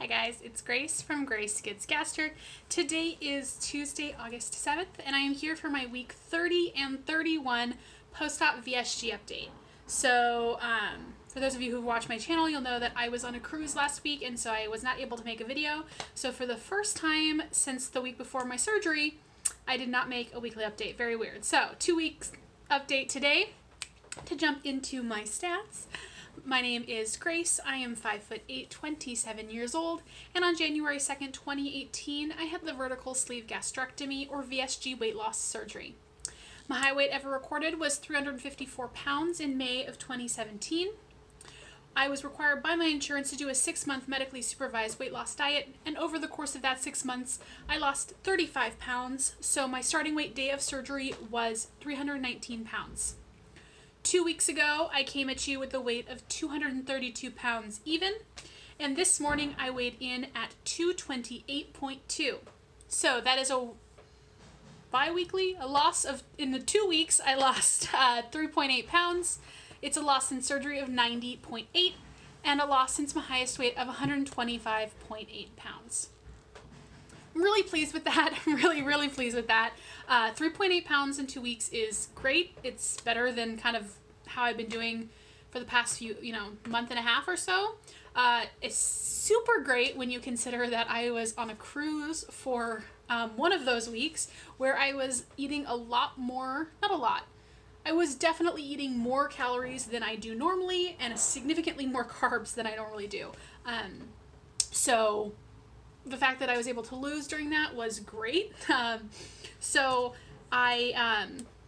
guys, it's Grace from Grace Gets Gastric. Today is Tuesday, August 7th, and I am here for my week 30 and 31 post-op VSG update. So, for those of you who've watched my channel, you'll know that I was on a cruise last week, and so I was not able to make a video. So for the first time since the week before my surgery, I did not make a weekly update. Very weird. So, 2 weeks update today. To jump into my stats, my name is Grace. I am 5'8", 27 years old, and on January 2nd, 2018, I had the Vertical Sleeve Gastrectomy, or VSG, weight loss surgery. My high weight ever recorded was 354 pounds in May of 2017. I was required by my insurance to do a 6-month medically supervised weight loss diet, and over the course of that 6 months, I lost 35 pounds, so my starting weight day of surgery was 319 pounds. 2 weeks ago, I came at you with a weight of 232 pounds even, and this morning I weighed in at 228.2. So that is a bi-weekly, a loss of, in the 2 weeks, I lost 3.8 pounds. It's a loss in surgery of 90.8, and a loss since my highest weight of 125.8 pounds. I'm really pleased with that. I'm really pleased with that. 3.8 pounds in 2 weeks is great. It's better than kind of how I've been doing for the past few, month and a half or so. It's super great when you consider that I was on a cruise for one of those weeks where I was eating a lot more, not a lot, I was definitely eating more calories than I do normally and significantly more carbs than I normally do. So the fact that I was able to lose during that was great. So I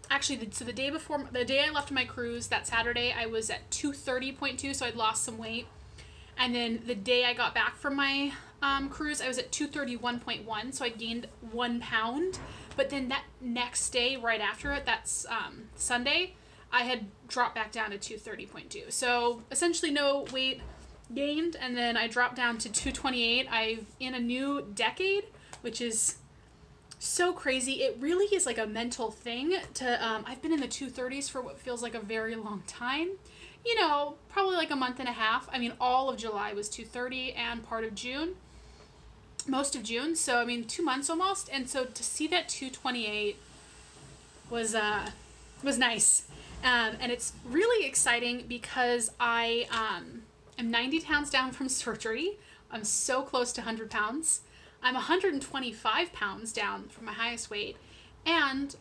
actually, so the day I left my cruise, that Saturday, I was at 230.2, so I'd lost some weight. And then the day I got back from my cruise, I was at 231.1, so I gained 1 pound. But then that next day, right after it, that's Sunday, I had dropped back down to 230.2. So essentially no weight gained, and then I dropped down to 228. I'm in a new decade, which is so crazy. It really is like a mental thing to, I've been in the 230s for what feels like a very long time. Probably like a month and a half. I mean, all of July was 230 and part of June, most of June. So, I mean, 2 months almost. And so to see that 228 was nice. And it's really exciting because I, I'm 90 pounds down from surgery. I'm so close to 100 pounds. I'm 125 pounds down from my highest weight, and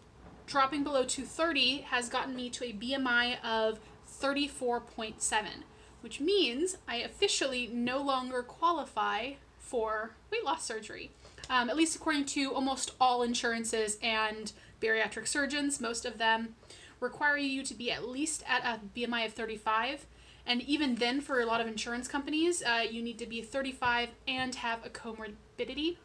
dropping below 230 has gotten me to a BMI of 34.7, which means I officially no longer qualify for weight loss surgery. At least according to almost all insurances and bariatric surgeons, most of them require you to be at least at a BMI of 35. And even then, for a lot of insurance companies, you need to be 35 and have a comorbidity.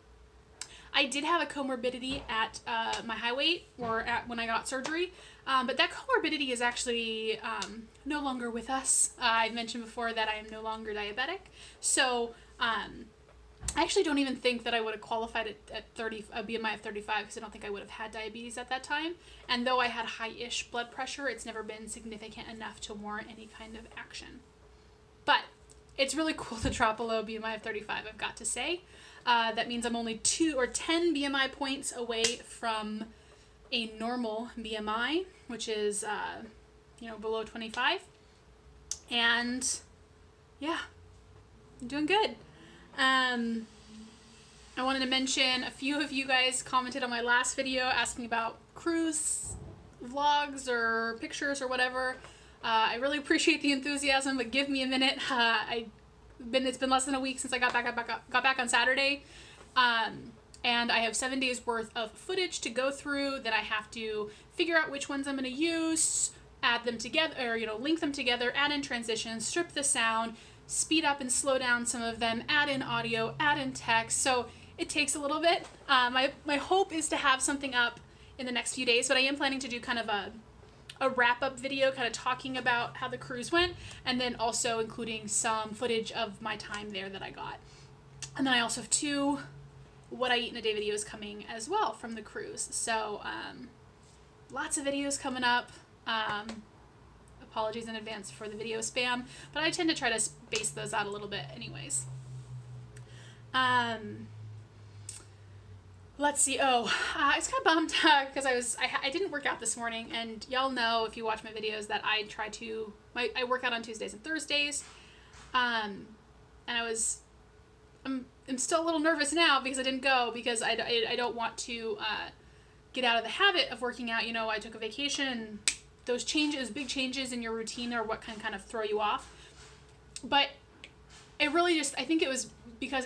I did have a comorbidity at my high weight, or at when I got surgery, but that comorbidity is actually no longer with us. I've mentioned before that I am no longer diabetic, so I actually don't even think that I would have qualified at a BMI of 35, because I don't think I would have had diabetes at that time. And though I had high-ish blood pressure, it's never been significant enough to warrant any kind of action. But it's really cool to drop below BMI of 35, I've got to say. That means I'm only 2 or 10 BMI points away from a normal BMI, which is, below 25. And yeah, I'm doing good. I wanted to mention, a few of you guys commented on my last video asking about cruise vlogs or pictures or whatever. I really appreciate the enthusiasm, but give me a minute. It's been less than a week since I got back on Saturday, and I have 7 days worth of footage to go through that I have to figure out which ones I'm going to use, add them together, or link them together, add in transitions, strip the sound, speed up and slow down some of them, add in audio, add in text. So it takes a little bit. My hope is to have something up in the next few days, but I am planning to do kind of a wrap-up video, kind of talking about how the cruise went, and then also including some footage of my time there that I got. And then I also have 2 what I eat in a day videos coming as well from the cruise. So lots of videos coming up. Apologies in advance for the video spam, but I tend to try to space those out a little bit anyways. Let's see. Oh, I was kind of bummed because I didn't work out this morning, and y'all know if you watch my videos that I work out on Tuesdays and Thursdays. And I'm still a little nervous now because I didn't go because I don't want to get out of the habit of working out. You know, I took a vacation, and those big changes in your routine are what can kind of throw you off. But it really I think it was because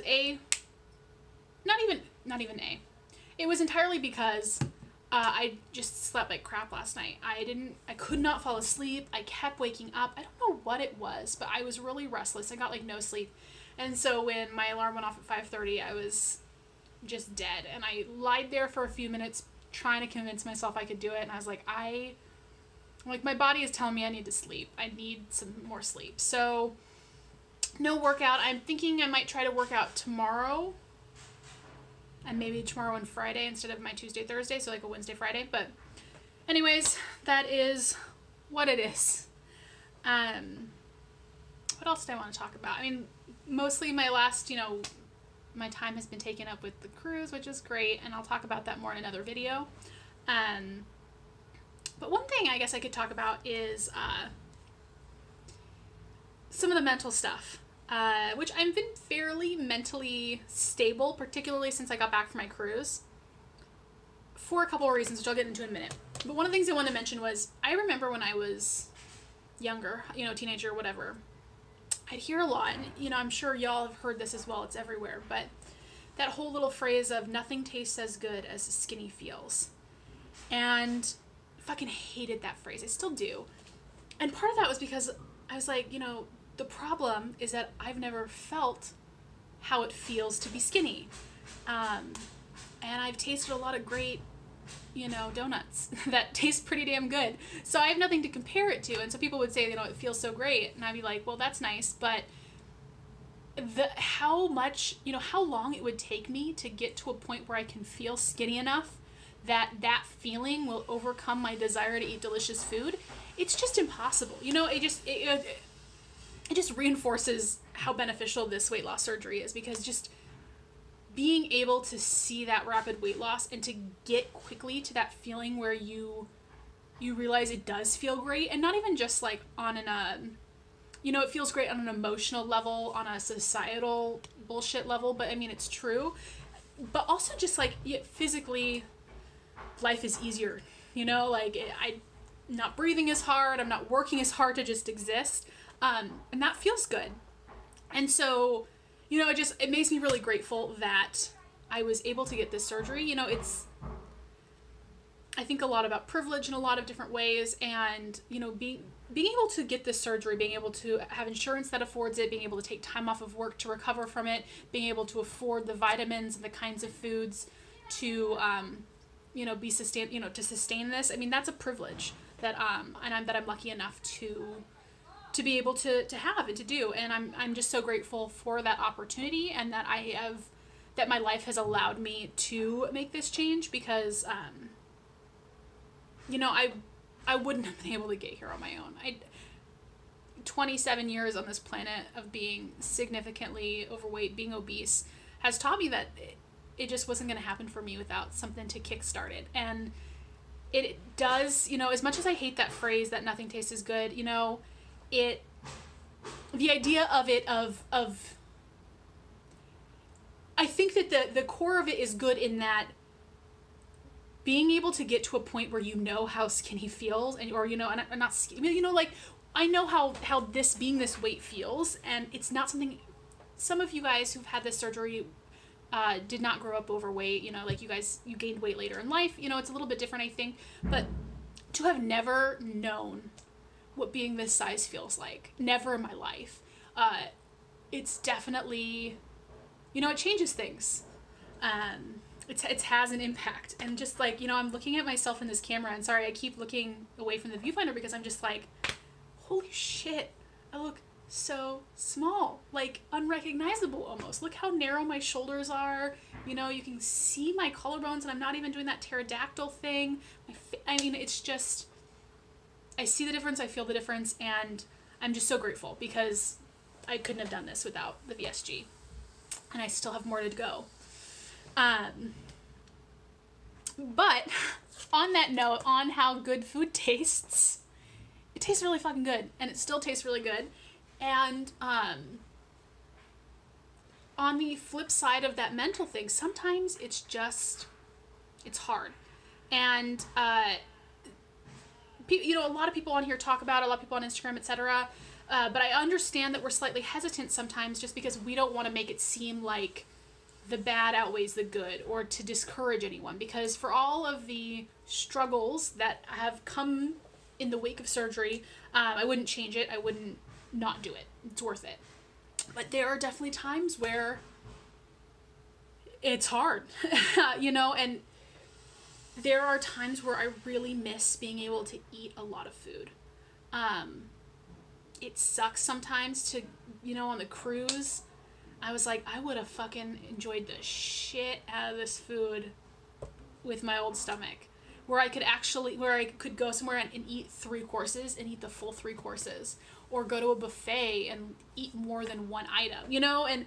not even it was entirely because I just slept like crap last night. I could not fall asleep. I kept waking up. I don't know what it was, but I was really restless. I got like no sleep. And so when my alarm went off at 5:30, I was just dead. And I lied there for a few minutes trying to convince myself I could do it. And I was like, my body is telling me I need to sleep. I need some more sleep. So no workout. I'm thinking I might try to work out tomorrow. And maybe tomorrow and Friday instead of my Tuesday, Thursday. So like a Wednesday, Friday. But anyways, that is what it is. What else did I want to talk about? I mean, mostly my last, my time has been taken up with the cruise, which is great. And I'll talk about that more in another video. But one thing I guess I could talk about is some of the mental stuff. Which I've been fairly mentally stable, particularly since I got back from my cruise, for a couple of reasons, which I'll get into in a minute. But one of the things I wanted to mention was, I remember when I was younger, teenager, whatever, I'd hear a lot, and, I'm sure y'all have heard this as well, it's everywhere, but that whole little phrase of nothing tastes as good as skinny feels. And I fucking hated that phrase. I still do. And part of that was because I was like, the problem is that I've never felt how it feels to be skinny. And I've tasted a lot of great, donuts that taste pretty damn good. So I have nothing to compare it to. And so people would say, it feels so great. And I'd be like, well, that's nice. But how long it would take me to get to a point where I can feel skinny enough that feeling will overcome my desire to eat delicious food. It's just impossible. It just reinforces how beneficial this weight loss surgery is, because just being able to see that rapid weight loss and to get quickly to that feeling where you realize it does feel great, and not even just like on it feels great on an emotional level, on a societal bullshit level, but I mean, it's true, but also just like physically life is easier, I'm not breathing as hard, I'm not working as hard to just exist. And that feels good. And so, it makes me really grateful that I was able to get this surgery. I think a lot about privilege in a lot of different ways, and, being able to get this surgery, being able to have insurance that affords it, being able to take time off of work to recover from it, being able to afford the vitamins and the kinds of foods to, to sustain this. I mean, that's a privilege that I'm lucky enough to be able to have and to do, and I'm just so grateful for that opportunity, and that that my life has allowed me to make this change, because I wouldn't have been able to get here on my own. 27 years on this planet of being significantly overweight, being obese, has taught me that it just wasn't going to happen for me without something to kickstart it. And it does, as much as I hate that phrase that nothing tastes as good, the idea of it, I think that the core of it is good, in that being able to get to a point where how skinny feels, and and not skinny, I know how being this weight feels, and it's not something. Some of you guys who've had this surgery did not grow up overweight, you gained weight later in life, it's a little bit different, I think, but to have never known what being this size feels like, never in my life, it's definitely, it changes things. It has an impact, and just like, I'm looking at myself in this camera, and sorry, I keep looking away from the viewfinder because I'm just like, holy shit, I look so small, like unrecognizable almost. Look how narrow my shoulders are. You can see my collarbones, and I'm not even doing that pterodactyl thing. It's just, I see the difference, I feel the difference, and I'm just so grateful, because I couldn't have done this without the VSG. and I still have more to go. But on that note, on how good food tastes, it tastes really fucking good, and it still tastes really good. And on the flip side of that mental thing, sometimes it's hard. And you know, a lot of people on here talk about it, a lot of people on Instagram, etc. But I understand that we're slightly hesitant sometimes just because we don't want to make it seem like the bad outweighs the good, or to discourage anyone, because for all of the struggles that have come in the wake of surgery, I wouldn't change it. I wouldn't not do it. It's worth it. But there are definitely times where it's hard, you know, and there are times where I really miss being able to eat a lot of food. It sucks sometimes to, you know, on the cruise, I was like, I would have fucking enjoyed the shit out of this food with my old stomach, where I could go somewhere and eat 3 courses and eat the full 3 courses, or go to a buffet and eat more than one item, you know, and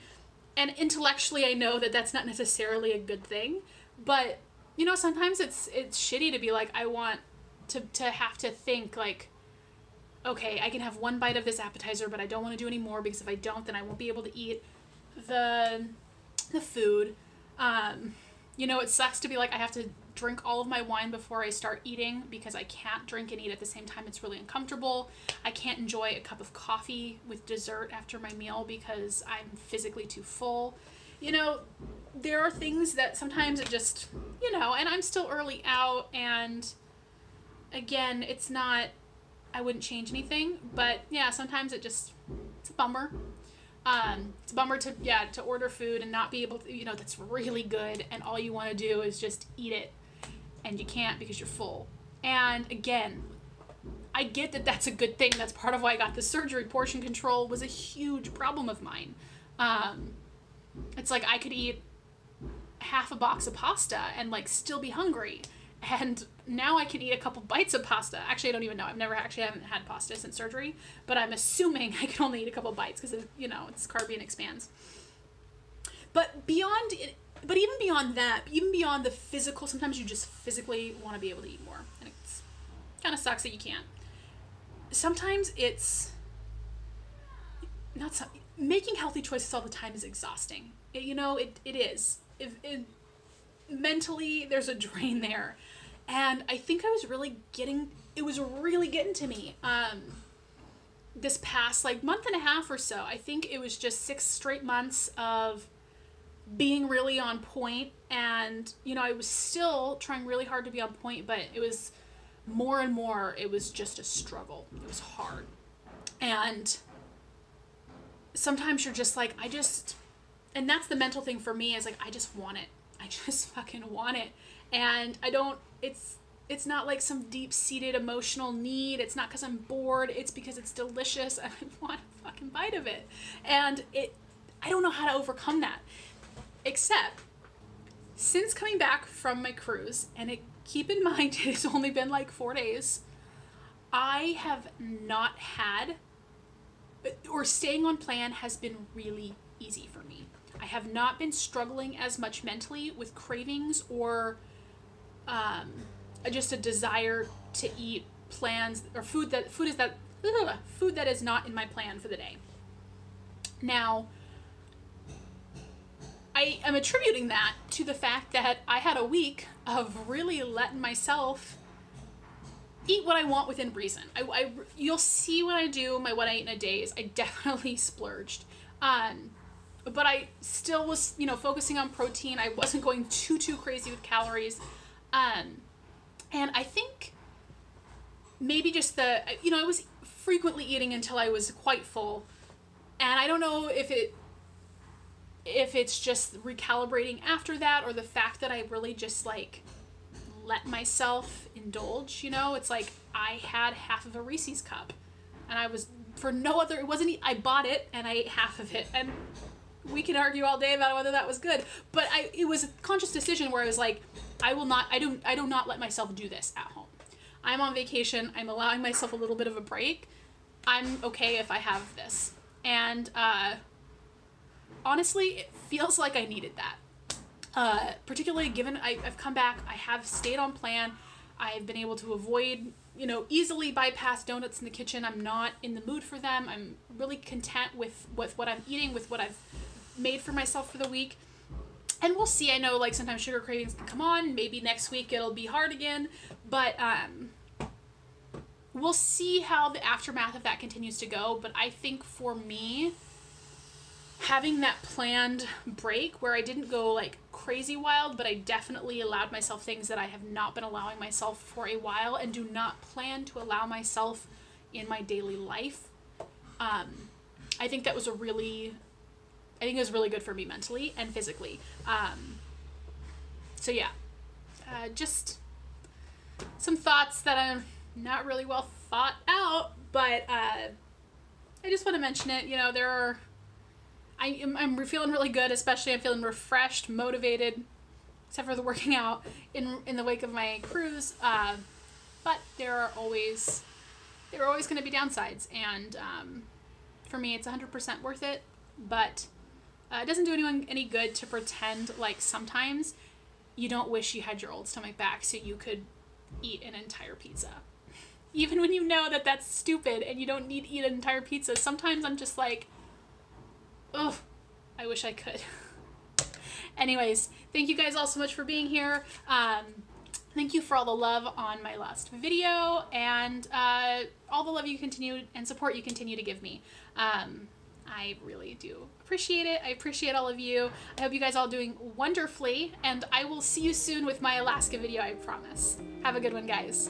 intellectually I know that that's not necessarily a good thing, but you know, sometimes it's shitty to be like, I want to have to think like, okay, I can have 1 bite of this appetizer, but I don't want to do any more, because if I don't, then I won't be able to eat the food. You know, it sucks to be like, I have to drink all of my wine before I start eating, because I can't drink and eat at the same time. It's really uncomfortable. I can't enjoy a cup of coffee with dessert after my meal because I'm physically too full. You know, there are things that sometimes it just, you know, and I'm still early out, and again, it's not, I wouldn't change anything, but yeah, sometimes it's a bummer. It's a bummer to order food and not be able to, you know, that's really good, and all you want to do is just eat it, and you can't because you're full. And again, I get that that's a good thing. That's part of why I got the surgery. Portion control was a huge problem of mine. It's like I could eat half a box of pasta and like still be hungry. And now I can eat a couple bites of pasta. Actually, I don't even know. Haven't had pasta since surgery, but I'm assuming I can only eat a couple bites because, you know, it's carby and expands. But beyond it, but even beyond that, even beyond the physical, sometimes you just physically want to be able to eat more, and it's kind of sucks that you can't. Sometimes it's not so, making healthy choices all the time is exhausting. It is. Mentally, there's a drain there. And I think it was really getting to me. This past like month and a half or so, I think it was just 6 straight months of being really on point. And, you know, I was still trying really hard to be on point, but it was more and more, it was just a struggle. It was hard. And sometimes you're just like, and that's the mental thing for me, is like, I just want it. I just fucking want it. And it's not like some deep-seated emotional need. It's not because I'm bored. It's because it's delicious and I want a fucking bite of it. And I don't know how to overcome that. Except, since coming back from my cruise, and keep in mind it has only been like 4 days, I have not had, or staying on plan has been really easy for me. I have not been struggling as much mentally with cravings or just a desire to eat plans or food that is not in my plan for the day. Now, I am attributing that to the fact that I had a week of really letting myself eat what I want within reason. You'll see when I do my what I eat in a day is I definitely splurged. But I still was, you know, focusing on protein. I wasn't going too crazy with calories. And I think maybe just I was frequently eating until I was quite full. And I don't know if it's just recalibrating after that, or the fact that I really just like let myself indulge, you know. It's like I had half of a Reese's cup, and I was, for no other, it wasn't, I bought it and I ate half of it, and we can argue all day about whether that was good, but it was a conscious decision where I was like, I do not let myself do this at home. I'm on vacation. I'm allowing myself a little bit of a break. I'm okay if I have this. And honestly, it feels like I needed that. Particularly given I've come back, I have stayed on plan, I've been able to avoid, you know, easily bypass donuts in the kitchen. I'm not in the mood for them. I'm really content with what I'm eating, with what I've made for myself for the week. And we'll see. I know, like, sometimes sugar cravings can come on. Maybe next week it'll be hard again. But we'll see how the aftermath of that continues to go. But I think for me, having that planned break where I didn't go like crazy wild, but I definitely allowed myself things that I have not been allowing myself for a while and do not plan to allow myself in my daily life. I think that was it was really good for me mentally and physically. So yeah, just some thoughts that are not really well thought out, but I just want to mention it. You know, I'm feeling really good, especially I'm feeling refreshed, motivated, except for the working out in the wake of my cruise. But there are always going to be downsides, and for me, it's 100% worth it. But it doesn't do anyone any good to pretend like sometimes you don't wish you had your old stomach back so you could eat an entire pizza. Even when you know that that's stupid and you don't need to eat an entire pizza, sometimes I'm just like, ugh, I wish I could. Anyways, thank you guys all so much for being here. Thank you for all the love on my last video, and all the love you continue and support you continue to give me. I really do appreciate it. I appreciate all of you. I hope you guys all doing wonderfully, and I will see you soon with my Alaska video, I promise. Have a good one, guys.